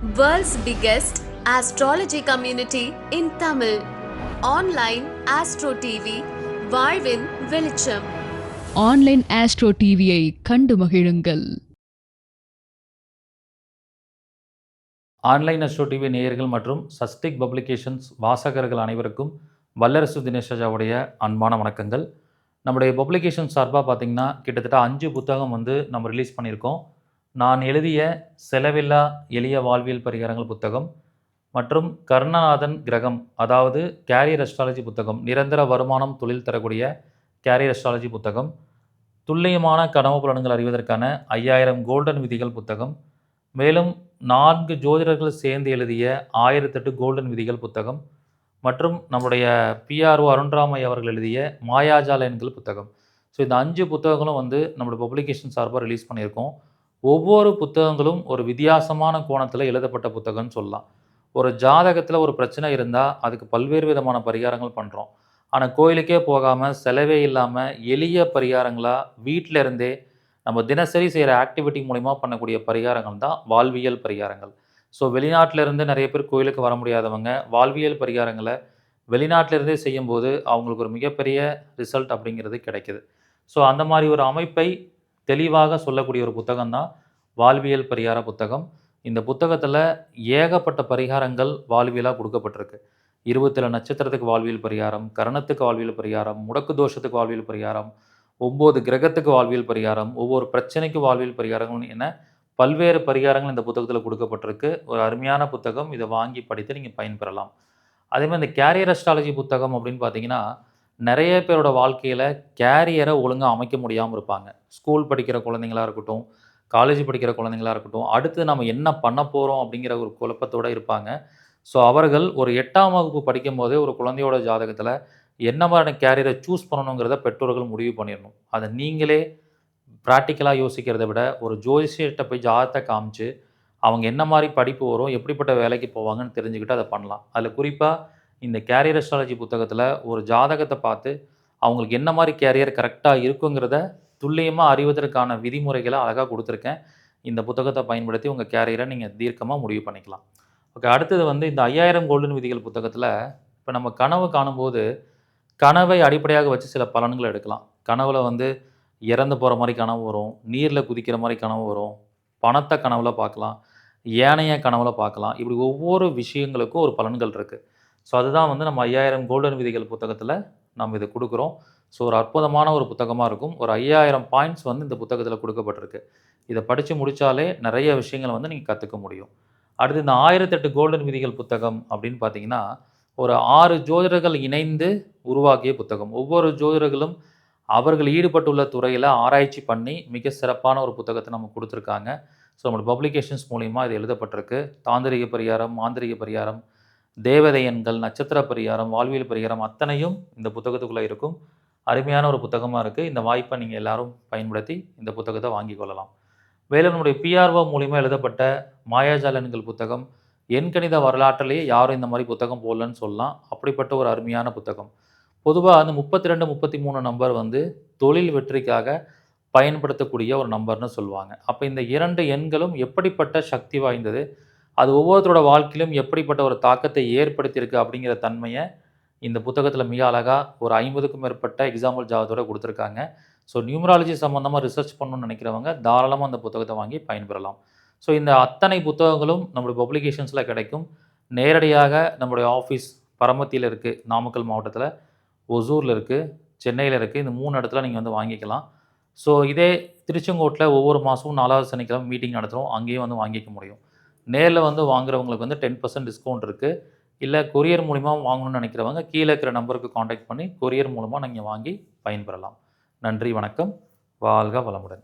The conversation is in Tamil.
World's biggest astrology community in Tamil. Online Astro TV, வாழ்வின் வெளிச்சம். ஆன்லைன் ஆஸ்ட்ரோ டிவியை கண்டு மகிழுங்கள். ஆன்லைன் அஸ்ட்ரோ டிவி நேயர்கள் மற்றும் சஸ்டிக் பப்ளிகேஷன்ஸ் வாசகர்கள் அனைவருக்கும் வல்லரசு தினேஷாவுடைய அன்பான வணக்கங்கள். நம்முடைய பப்ளிகேஷன் சார்பாக பார்த்திங்கன்னா கிட்டத்தட்ட 5 புத்தகம் நம்ம ரிலீஸ் பண்ணியிருக்கோம். நான் எழுதிய செலவில்லா எளிய வாழ்வியல் பரிகாரங்கள் புத்தகம் மற்றும் கருணநாதன் கிரகம், அதாவது கேரியர் அஸ்ட்ராலஜி புத்தகம், நிரந்தர வருமானம் தொழில் தரக்கூடிய கேரியர் அஸ்ட்ராலஜி புத்தகம், துல்லியமான கனவு பலன்கள் அறிவதற்கான 5000 கோல்டன் விதிகள் புத்தகம், மேலும் 4 ஜோதிடர்கள் சேர்ந்து எழுதிய 1008 கோல்டன் விதிகள் புத்தகம் மற்றும் நம்முடைய பிஆர்ஓ அருண்ராமை அவர்கள் எழுதிய மாயாஜால எண்கள் புத்தகம். ஸோ இந்த 5 புத்தகங்களும் நம்மளோட பப்ளிகேஷன் சார்பாக ரிலீஸ் பண்ணியிருக்கோம். ஒவ்வொரு புத்தகங்களும் ஒரு வித்தியாசமான கோணத்தில் எழுதப்பட்ட புத்தகம்னு சொல்லலாம். ஒரு ஜாதகத்தில் ஒரு பிரச்சனை இருந்தால் அதுக்கு பல்வேறு விதமான பரிகாரங்கள் பண்ணுறோம். ஆனால் கோயிலுக்கே போகாமல் செலவே இல்லாமல் எளிய பரிகாரங்களாக வீட்டில் இருந்தே நம்ம தினசரி செய்கிற ஆக்டிவிட்டி மூலிமா பண்ணக்கூடிய பரிகாரங்கள் தான் வாழ்வியல் பரிகாரங்கள். ஸோ வெளிநாட்டிலேருந்து நிறைய பேர் கோயிலுக்கு வர முடியாதவங்க வாழ்வியல் பரிகாரங்களை வெளிநாட்டிலேருந்தே செய்யும்போது அவங்களுக்கு ஒரு மிகப்பெரிய ரிசல்ட் அப்படிங்கிறது கிடைக்குது. ஸோ அந்த மாதிரி ஒரு அமைப்பை தெளிவாக சொல்லக்கூடிய ஒரு புத்தகம் தான் வாழ்வியல் பரிகார புத்தகம். இந்த புத்தகத்தில் ஏகப்பட்ட பரிகாரங்கள் வாழ்வியலாக கொடுக்கப்பட்டிருக்கு. 27 நட்சத்திரத்துக்கு வாழ்வியல் பரிகாரம், கரணத்துக்கு வாழ்வியல் பரிகாரம், முடக்கு தோஷத்துக்கு வாழ்வியல் பரிகாரம், 9 கிரகத்துக்கு வாழ்வியல் பரிகாரம், ஒவ்வொரு பிரச்சனைக்கு வாழ்வியல் பரிகாரங்கள் என பல்வேறு பரிகாரங்கள் இந்த புத்தகத்தில் கொடுக்கப்பட்டிருக்கு. ஒரு அருமையான புத்தகம். இதை வாங்கி படித்து நீங்கள் பயன்பெறலாம். அதேமாதிரி இந்த கேரியர் அஸ்ட்ராலஜி புத்தகம் அப்படின்னு பார்த்தீங்கன்னா, நிறைய பேரோட வாழ்க்கையில் கேரியரை ஒழுங்காக அமைக்க முடியாமல் இருப்பாங்க. ஸ்கூல் படிக்கிற குழந்தைங்களாக இருக்கட்டும், காலேஜ் படிக்கிற குழந்தைங்களாக இருக்கட்டும், அடுத்து நம்ம என்ன பண்ண போகிறோம் அப்படிங்கிற ஒரு குழப்பத்தோடு இருப்பாங்க. ஸோ அவர்கள் ஒரு 8ஆம் வகுப்பு படிக்கும் போதே ஒரு குழந்தையோட ஜாதகத்தில் என்ன மாதிரியான கேரியரை சூஸ் பண்ணணுங்கிறத பெற்றோர்கள் முடிவு பண்ணிடணும். அதை நீங்களே ப்ராக்டிக்கலாக யோசிக்கிறத விட ஒரு ஜோதிஷியர்கிட்ட போய் ஜாதகத்தை காமிச்சு அவங்க என்ன மாதிரி படிப்பு வரும், எப்படிப்பட்ட வேலைக்கு போவாங்கன்னு தெரிஞ்சுக்கிட்டு அதை பண்ணலாம். அதில் குறிப்பாக இந்த கேரியர் அஸ்ட்ராலஜி புத்தகத்தில் ஒரு ஜாதகத்தை பார்த்து அவங்களுக்கு என்ன மாதிரி கேரியர் கரெக்டாக இருக்குங்கிறத துல்லியமாக அறிவதற்கான விதிமுறைகளை அழகாக கொடுத்துருக்கேன். இந்த புத்தகத்தை பயன்படுத்தி உங்கள் கேரியரை நீங்கள் தீர்க்கமாக முடிவு பண்ணிக்கலாம். ஓகே, அடுத்தது இந்த 5000 கோல்டன் விதிகள் புத்தகத்தில் இப்போ நம்ம கனவு காணும்போது கனவை அடிப்படையாக வச்சு சில பலன்களை எடுக்கலாம். கனவில் இறந்து போகிற மாதிரி கனவு வரும், நீரில் குதிக்கிற மாதிரி கனவு வரும், பணத்தை கனவுல பார்க்கலாம், ஏனைய கனவுல பார்க்கலாம். இப்படி ஒவ்வொரு விஷயங்களுக்கும் ஒரு பலன்கள் இருக்குது. ஸோ அதுதான் நம்ம 5000 கோல்டன் விதிகள் புத்தகத்தில் நம்ம இதை கொடுக்குறோம். ஸோ ஒரு அற்புதமான ஒரு புத்தகமாக இருக்கும். ஒரு 5000 பாயிண்ட்ஸ் இந்த புத்தகத்தில் கொடுக்கப்பட்டிருக்கு. இதை படித்து முடித்தாலே நிறைய விஷயங்களை நீங்கள் கற்றுக்க முடியும். அடுத்து இந்த 1008 கோல்டன் விதிகள் புத்தகம் அப்படின்னு பார்த்தீங்கன்னா, ஒரு 6 ஜோதிடர்கள் இணைந்து உருவாக்கிய புத்தகம். ஒவ்வொரு ஜோதிடர்களும் அவர்கள் ஈடுபட்டுள்ள துறையில் ஆராய்ச்சி பண்ணி மிக சிறப்பான ஒரு புத்தகத்தை நம்ம கொடுத்துருக்காங்க. ஸோ நம்மளோட பப்ளிகேஷன்ஸ் மூலிமா இது எழுதப்பட்டிருக்கு. தாந்திரிக பரிகாரம், மாந்திரிக பரிகாரம், தேவதை எண்கள், நட்சத்திர பரிகாரம், வாழ்வியல் பரிகாரம் அத்தனையும் இந்த புத்தகத்துக்குள்ளே இருக்கும். அருமையான ஒரு புத்தகமாக இருக்குது. இந்த வாய்ப்பை நீங்கள் எல்லாரும் பயன்படுத்தி இந்த புத்தகத்தை வாங்கி கொள்ளலாம். மேலும் நம்முடைய பிஆர்ஓ மூலிமா எழுதப்பட்ட மாயாஜால எண்கள் புத்தகம் எண்கணித வரலாற்றிலேயே யாரும் இந்த மாதிரி புத்தகம் போடலன்னு சொல்லலாம். அப்படிப்பட்ட ஒரு அருமையான புத்தகம். பொதுவாக 32, 33 நம்பர் தொழில் வெற்றிக்காக பயன்படுத்தக்கூடிய ஒரு நம்பர்னு சொல்லுவாங்க. அப்போ இந்த 2 எண்களும் எப்படிப்பட்ட சக்தி வாய்ந்தது, அது ஒவ்வொருத்தரோட வாழ்க்கையிலும் எப்படிப்பட்ட ஒரு தாக்கத்தை ஏற்படுத்தியிருக்கு அப்படிங்கிற தன்மையை இந்த புத்தகத்தில் மிக அழகாக ஒரு 50க்கும் மேற்பட்ட எக்ஸாம்பிள் ஜாதகத்தோடு கொடுத்துருக்காங்க. ஸோ நியூமராலஜி சம்மந்தமாக ரிசர்ச் பண்ணணும்னு நினைக்கிறவங்க தாராளமாக அந்த புத்தகத்தை வாங்கி பயன்பெறலாம். ஸோ இந்த அத்தனை புத்தகங்களும் நம்மளுடைய பப்ளிகேஷன்ஸில் கிடைக்கும். நேரடியாக நம்முடைய ஆஃபீஸ் பரமத்தியில் இருக்குது, நாமக்கல் மாவட்டத்தில், ஒசூரில் இருக்குது, சென்னையில் இருக்குது. இந்த 3 இடத்துல நீங்கள் வாங்கிக்கலாம். ஸோ இதே திருச்செங்கோட்டில் ஒவ்வொரு மாதமும் 4வது சனிக்கிழமை மீட்டிங் நடத்துகிறோம். அங்கேயும் வாங்கிக்க முடியும். நேரில் வாங்குறவங்களுக்கு 10% டிஸ்கவுண்ட் இருக்குது. இல்லை கொரியர் மூலிமா வாங்கணும்னு நினைக்கிறவங்க கீழே இருக்கிற நம்பருக்கு காண்டாக்ட் பண்ணி கொரியர் மூலமாக நீங்கள் வாங்கி பயன்பெறலாம். நன்றி, வணக்கம், வாழ்க வளமுடன்.